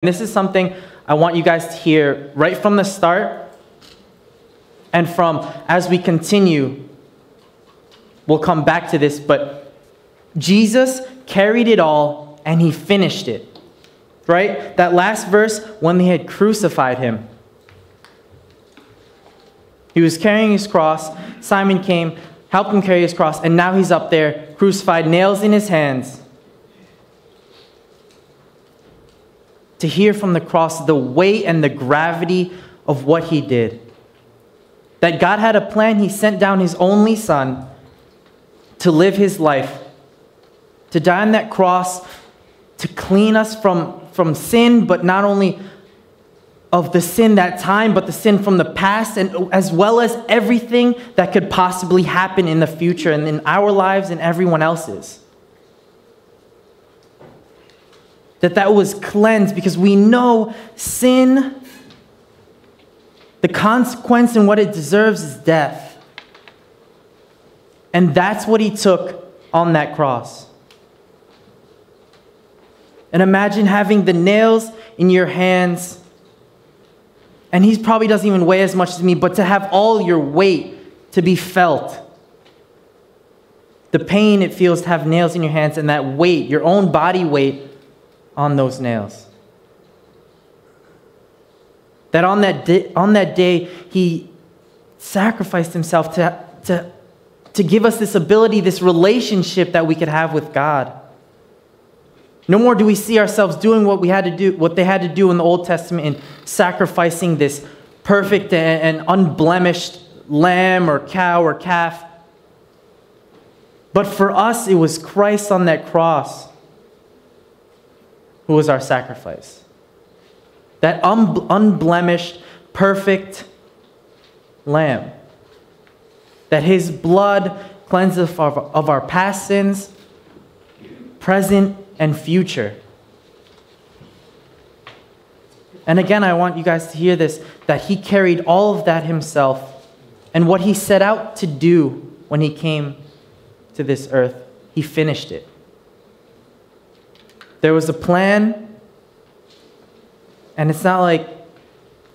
This is something I want you guys to hear right from the start, and from as we continue, we'll come back to this, but Jesus carried it all and he finished it. Right? That last verse, when they had crucified him, he was carrying his cross. Simon came, helped him carry his cross, and now he's up there, crucified, nails in his hands. To hear from the cross the weight and the gravity of what he did. That God had a plan. He sent down his only son to live his life, to die on that cross, to clean us from sin, but not only of the sin that time, but the sin from the past, and as well as everything that could possibly happen in the future and in our lives and everyone else's. That was cleansed, because we know sin, the consequence and what it deserves is death. And that's what he took on that cross. And imagine having the nails in your hands, and he probably doesn't even weigh as much as me, but to have all your weight to be felt. The pain it feels to have nails in your hands, and that weight, your own body weight, on those nails. That on that day, he sacrificed himself to give us this ability, this relationship that we could have with God. No more do we see ourselves doing what they had to do in the Old Testament in sacrificing this perfect and unblemished lamb or cow or calf. But for us, it was Christ on that cross who was our sacrifice. That unblemished, perfect lamb. That his blood cleanses of our past sins, present and future. And again, I want you guys to hear this, that he carried all of that himself, and what he set out to do when he came to this earth, he finished it. There was a plan, and it's not like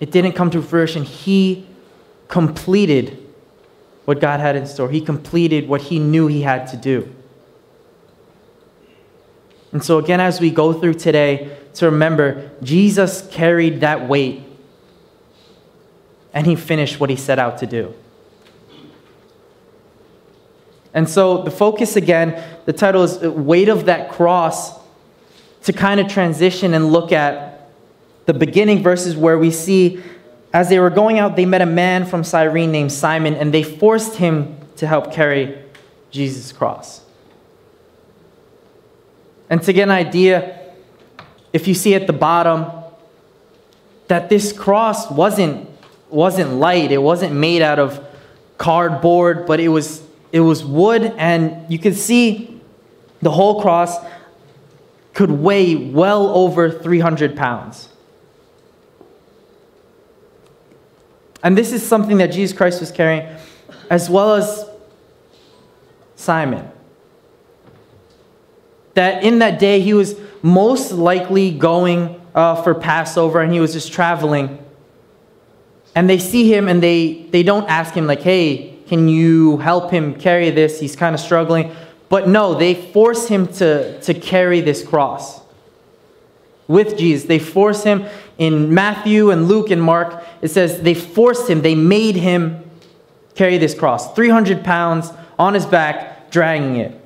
it didn't come to fruition. He completed what God had in store. He completed what he knew he had to do. And so again, as we go through today, to remember, Jesus carried that weight, and he finished what he set out to do. And so the focus again, the title is Weight of That Cross, to kind of transition and look at the beginning verses where we see, as they were going out, they met a man from Cyrene named Simon, and they forced him to help carry Jesus' cross. And to get an idea, if you see at the bottom, that this cross wasn't light. It wasn't made out of cardboard, but it was wood, and you could see the whole cross could weigh well over 300 pounds. And this is something that Jesus Christ was carrying, as well as Simon. That in that day, he was most likely going for Passover, and he was just traveling. And they see him, and they don't ask him like, hey, can you help him carry this? He's kind of struggling. But no, they force him to carry this cross with Jesus. They force him. In Matthew and Luke and Mark, it says they forced him, they made him carry this cross. 300 pounds on his back, dragging it.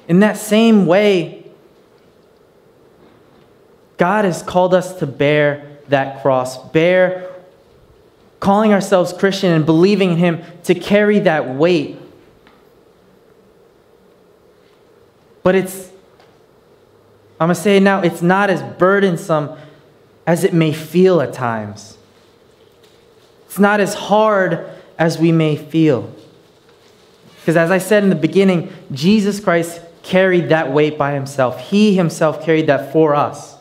In that same way, God has called us to bear that cross, calling ourselves Christian and believing in him, to carry that weight. But I'm going to say it now, it's not as burdensome as it may feel at times. It's not as hard as we may feel. Because as I said in the beginning, Jesus Christ carried that weight by himself. He himself carried that for us.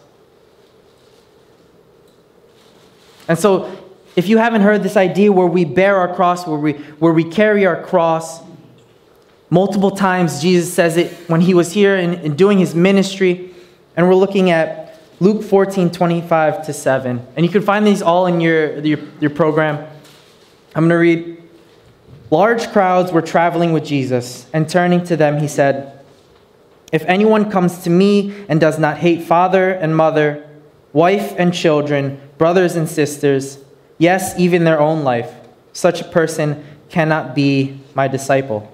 And so, if you haven't heard this idea where we bear our cross, where we carry our cross, Multiple times Jesus says it when he was here and doing his ministry. And we're looking at Luke 14:25-7. And you can find these all in your program. I'm going to read. Large crowds were traveling with Jesus, and turning to them, he said, "If anyone comes to me and does not hate father and mother, wife and children, brothers and sisters, yes, even their own life, such a person cannot be my disciple.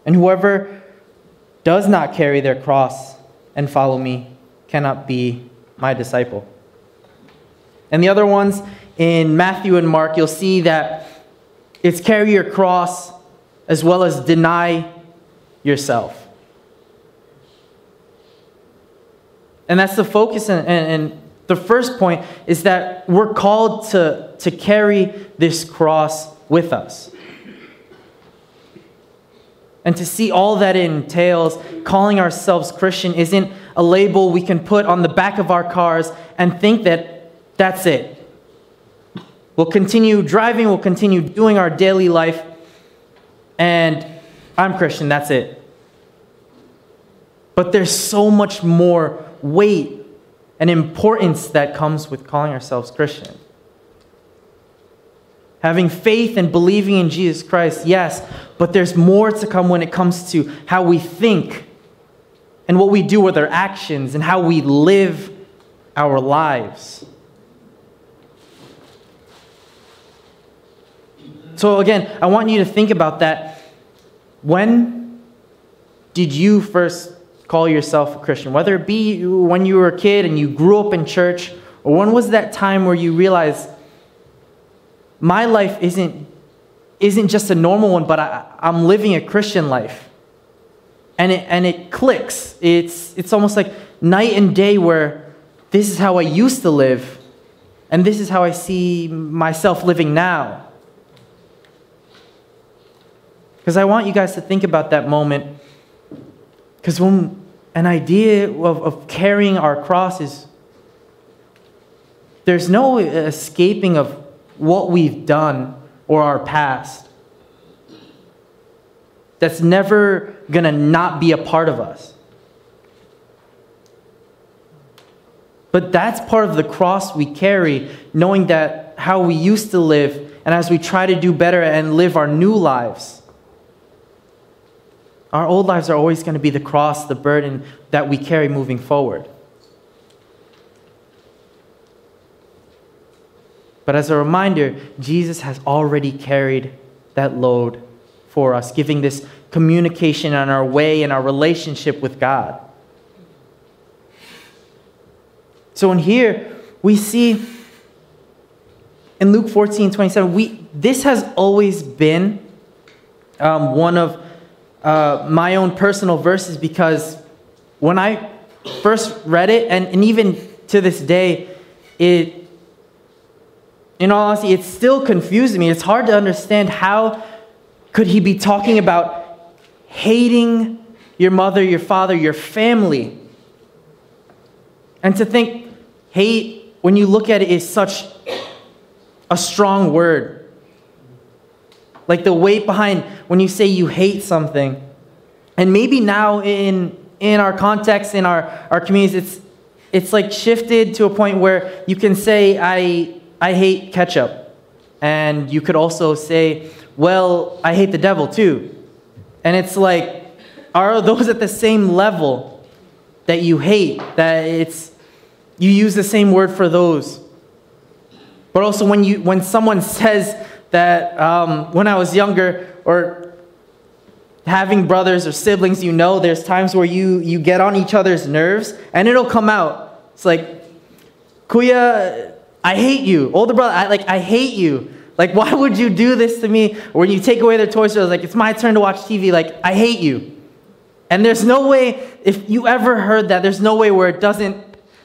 And whoever does not carry their cross and follow me cannot be my disciple." And the other ones in Matthew and Mark, you'll see that it's carry your cross as well as deny yourself. And that's the focus. And the first point is that we're called to carry this cross with us. And to see all that it entails, calling ourselves Christian isn't a label we can put on the back of our cars and think that that's it. We'll continue driving, we'll continue doing our daily life, and I'm Christian, that's it. But there's so much more weight and importance that comes with calling ourselves Christian. Having faith and believing in Jesus Christ, yes, but there's more to come when it comes to how we think and what we do with our actions and how we live our lives. So again, I want you to think about that. When did you first call yourself a Christian? Whether it be when you were a kid and you grew up in church, or when was that time where you realized my life isn't just a normal one, but I'm living a Christian life. And it clicks. It's almost like night and day, where this is how I used to live, and this is how I see myself living now. Because I want you guys to think about that moment. Because when an idea of carrying our cross is, there's no escaping of what we've done or our past. That's never going to not be a part of us. But that's part of the cross we carry, knowing that how we used to live, and as we try to do better and live our new lives, our old lives are always going to be the cross, the burden that we carry moving forward. But as a reminder, Jesus has already carried that load for us, giving this communication on our way and our relationship with God. So in here, we see in Luke 14:27, this has always been one of my own personal verses, because when I first read it, and even to this day, in all honesty, it still confuses me. It's hard to understand how could he be talking about hating your mother, your father, your family. And to think hate, when you look at it, is such a strong word. Like the weight behind when you say you hate something. And maybe now in our context, in our communities, it's like shifted to a point where you can say, I hate ketchup. And you could also say, well, I hate the devil too. And it's like, are those at the same level that you hate? That you use the same word for those. But also when someone says that when I was younger, or having brothers or siblings, there's times where you get on each other's nerves, and it'll come out. It's like, Kuya, I hate you. Older brother, I hate you. Like, why would you do this to me? Or when you take away their toys, it's like, it's my turn to watch TV. Like, I hate you. And there's no way, if you ever heard that, there's no way where it doesn't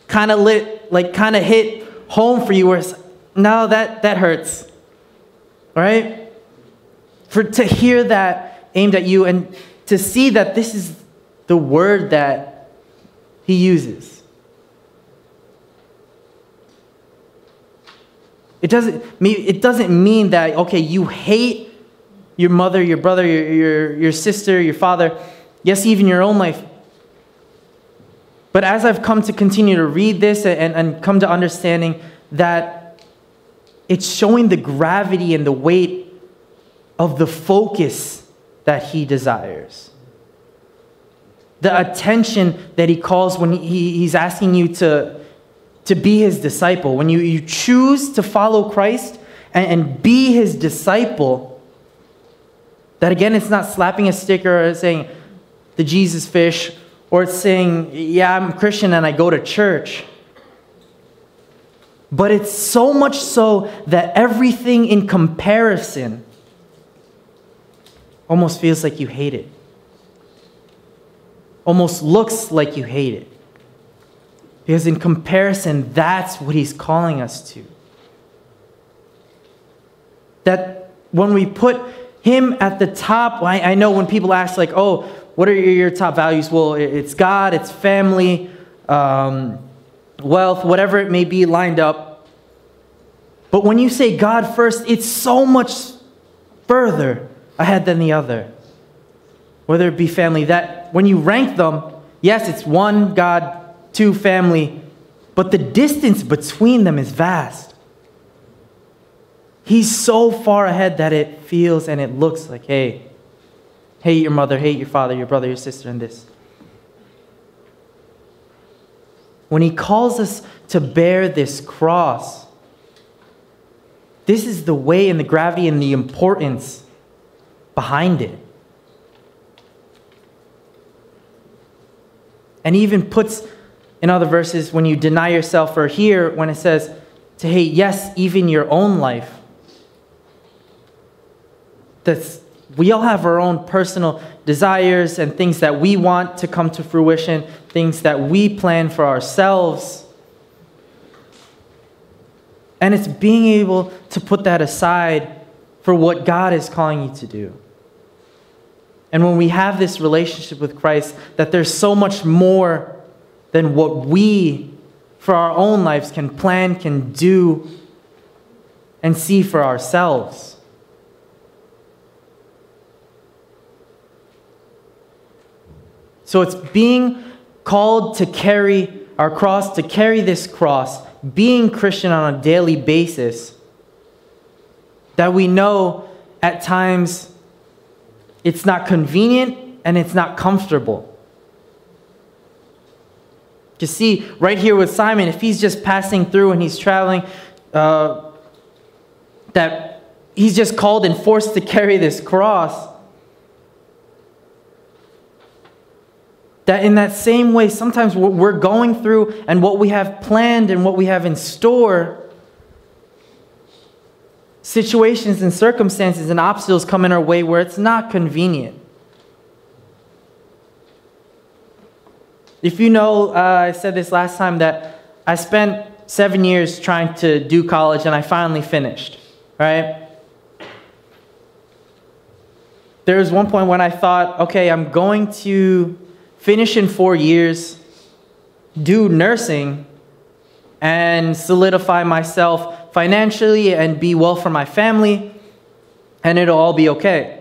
kind of hit home for you, where it's, no, that hurts. Right? To hear that aimed at you, and to see that this is the word that he uses. It doesn't mean that, okay, you hate your mother, your brother, your sister, your father, yes, even your own life. But as I've come to continue to read this and come to understanding that it's showing the gravity and the weight of the focus that he desires. The attention that he calls when he's asking you to be his disciple. When you choose to follow Christ and be his disciple, that again, it's not slapping a sticker or saying the Jesus fish, or it's saying, yeah, I'm a Christian and I go to church. But it's so much so that everything in comparison almost feels like you hate it. Almost looks like you hate it. Because in comparison, that's what he's calling us to. That when we put him at the top, I know when people ask like, oh, what are your top values? Well, it's God, it's family, wealth, whatever it may be lined up. But when you say God first, it's so much further ahead than the other. Whether it be family, that when you rank them, yes, it's one, God, two, family, but the distance between them is vast. He's so far ahead that it feels and it looks like, hey, hate your mother, hate your father, your brother, your sister, and this. When he calls us to bear this cross, this is the way and the gravity and the importance behind it. And he even puts in other verses, when you deny yourself, or here when it says to hate, yes, even your own life. We all have our own personal desires and things that we want to come to fruition, things that we plan for ourselves. And it's being able to put that aside for what God is calling you to do. And when we have this relationship with Christ, that there's so much more than what we, for our own lives, can plan, can do, and see for ourselves. So it's being called to carry our cross, to carry this cross, being Christian on a daily basis, that we know at times it's not convenient and it's not comfortable. You see, right here with Simon, if he's just passing through and he's traveling, that he's just called and forced to carry this cross, that in that same way, sometimes what we're going through and what we have planned and what we have in store, situations and circumstances and obstacles come in our way where it's not convenient. If you know, I said this last time, that I spent 7 years trying to do college and I finally finished, right? There was one point when I thought, okay, I'm going to finish in 4 years, do nursing, and solidify myself financially and be well for my family, and it'll all be okay.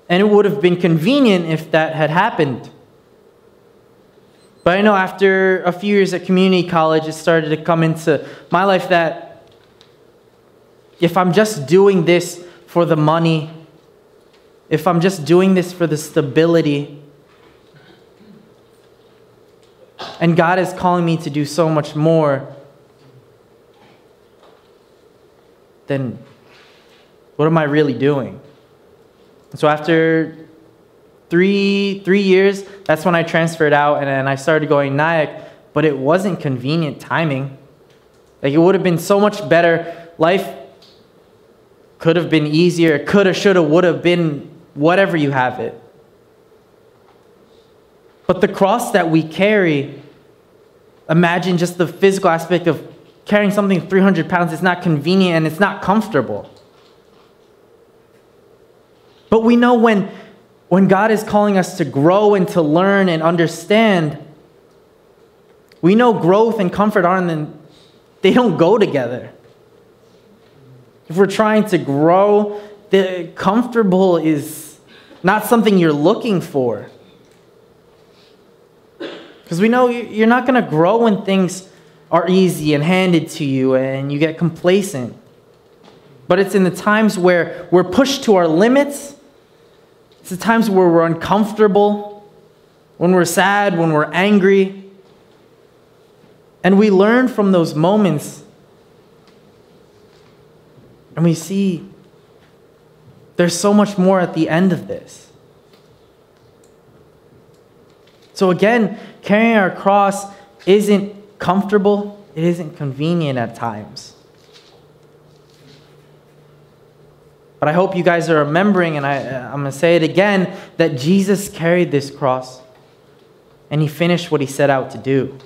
And it would have been convenient if that had happened. But I know after a few years at community college, it started to come into my life that if I'm just doing this for the money, if I'm just doing this for the stability, and God is calling me to do so much more, then what am I really doing? So after three years, that's when I transferred out and I started going Nyack, but it wasn't convenient timing. Like, it would have been so much better. Life could have been easier. Coulda, shoulda, would have been whatever you have it. But the cross that we carry, imagine just the physical aspect of carrying something 300 pounds. It's not convenient and it's not comfortable. But we know when God is calling us to grow and to learn and understand, we know growth and comfort they don't go together. If we're trying to grow, the comfortable is not something you're looking for. Because we know you're not going to grow when things are easy and handed to you and you get complacent. But it's in the times where we're pushed to our limits. It's the times where we're uncomfortable, when we're sad, when we're angry. And we learn from those moments. And we see there's so much more at the end of this. So again, carrying our cross isn't comfortable. It isn't convenient at times. But I hope you guys are remembering, and I'm going to say it again, that Jesus carried this cross and he finished what he set out to do.